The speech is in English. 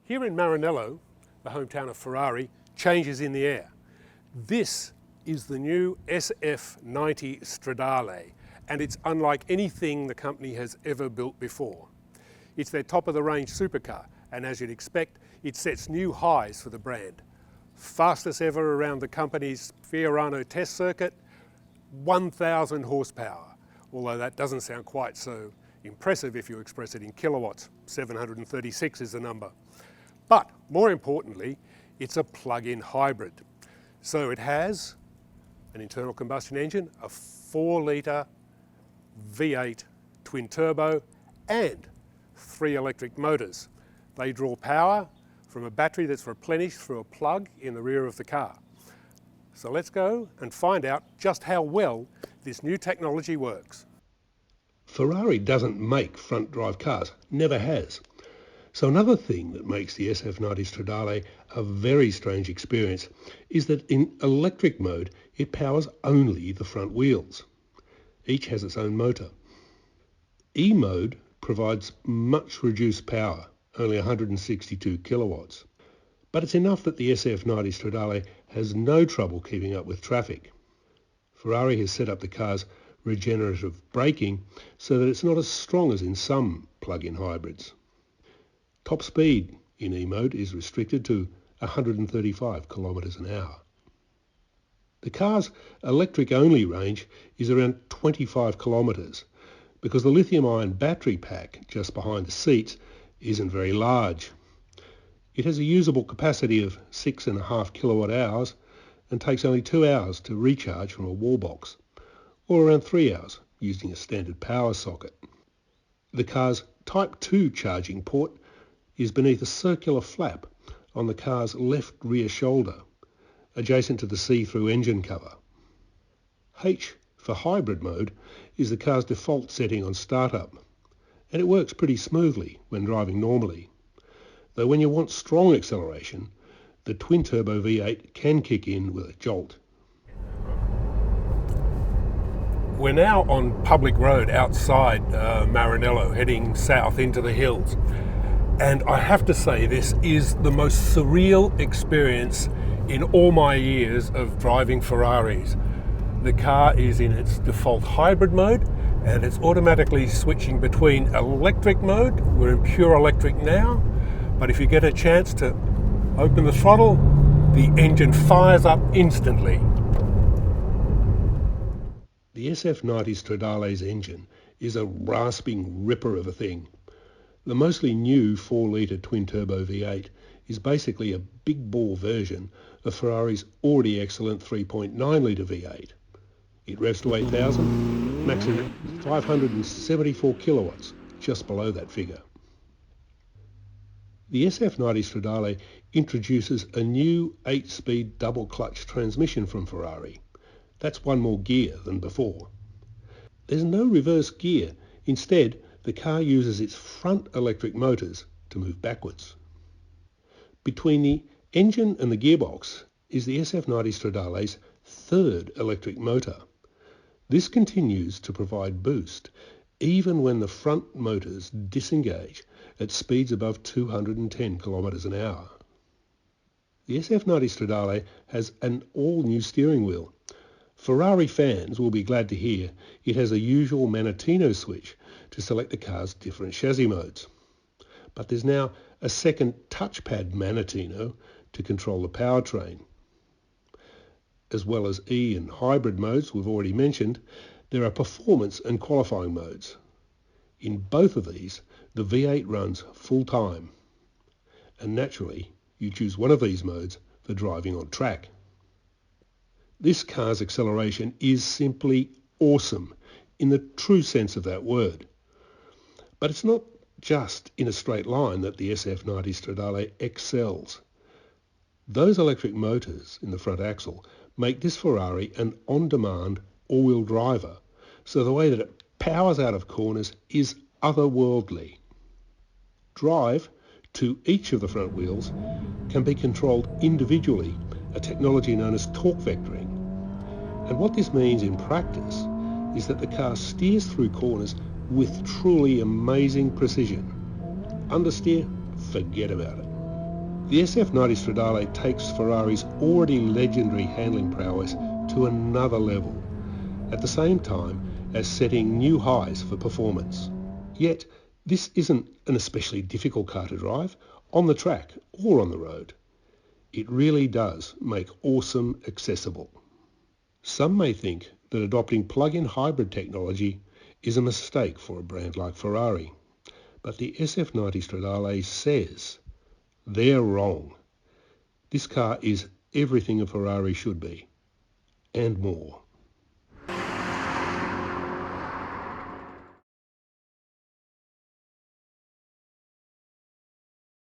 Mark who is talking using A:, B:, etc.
A: Here in Maranello, the hometown of Ferrari, change is in the air. This is the new SF90 Stradale, and it's unlike anything the company has ever built before. It's their top-of-the-range supercar, and as you'd expect, it sets new highs for the brand. Fastest ever around the company's Fiorano test circuit, 1,000 horsepower, although that doesn't sound quite so impressive if you express it in kilowatts. 736 is the number. But more importantly, it's a plug-in hybrid. So it has an internal combustion engine, a 4-litre V8 twin turbo, and 3 electric motors. They draw power from a battery that's replenished through a plug in the rear of the car. So let's go and find out just how well this new technology works.
B: Ferrari doesn't make front-drive cars, never has. So another thing that makes the SF90 Stradale a very strange experience is that in electric mode it powers only the front wheels. Each has its own motor. E-mode provides much reduced power, only 162 kilowatts. But it's enough that the SF90 Stradale has no trouble keeping up with traffic. Ferrari has set up the car's regenerative braking so that it's not as strong as in some plug-in hybrids. Top speed in E-mode is restricted to 135 kilometres an hour. The car's electric-only range is around 25 kilometres because the lithium-ion battery pack just behind the seats isn't very large. It has a usable capacity of 6.5 kilowatt hours and takes only 2 hours to recharge from a wall box, or around 3 hours using a standard power socket. The car's Type 2 charging port is beneath a circular flap on the car's left rear shoulder, adjacent to the see-through engine cover. H for hybrid mode is the car's default setting on startup, and it works pretty smoothly when driving normally. Though when you want strong acceleration, the twin-turbo V8 can kick in with a jolt.
A: We're now on public road outside Maranello, heading south into the hills. And I have to say, this is the most surreal experience in all my years of driving Ferraris. The car is in its default hybrid mode, and it's automatically switching between electric mode. We're in pure electric now, but if you get a chance to open the throttle, the engine fires up instantly.
B: The SF90 Stradale's engine is a rasping ripper of a thing. The mostly new 4-litre twin-turbo V8 is basically a big-bore version of Ferrari's already excellent 3.9-litre V8. It revs to 8,000, maxing at 574 kilowatts, just below that figure. The SF90 Stradale introduces a new 8-speed double-clutch transmission from Ferrari. That's one more gear than before. There's no reverse gear. Instead, the car uses its front electric motors to move backwards. Between the engine and the gearbox is the SF90 Stradale's third electric motor. This continues to provide boost even when the front motors disengage at speeds above 210 kilometres an hour. The SF90 Stradale has an all-new steering wheel. Ferrari fans will be glad to hear it has a usual Manettino switch to select the car's different chassis modes. But there's now a second touchpad Manettino to control the powertrain. As well as E and hybrid modes we've already mentioned, there are performance and qualifying modes. In both of these, the V8 runs full time. And naturally, you choose one of these modes for driving on track. This car's acceleration is simply awesome in the true sense of that word. But it's not just in a straight line that the SF90 Stradale excels. Those electric motors in the front axle make this Ferrari an on-demand all-wheel driver, so the way that it powers out of corners is otherworldly. Drive to each of the front wheels can be controlled individually, a technology known as torque vectoring. And what this means in practice is that the car steers through corners with truly amazing precision. Understeer? Forget about it. The SF90 Stradale takes Ferrari's already legendary handling prowess to another level, at the same time as setting new highs for performance. Yet, this isn't an especially difficult car to drive, on the track or on the road. It really does make awesome accessible. Some may think that adopting plug-in hybrid technology is a mistake for a brand like Ferrari, but the SF90 Stradale says they're wrong. This car is everything a Ferrari should be, and more.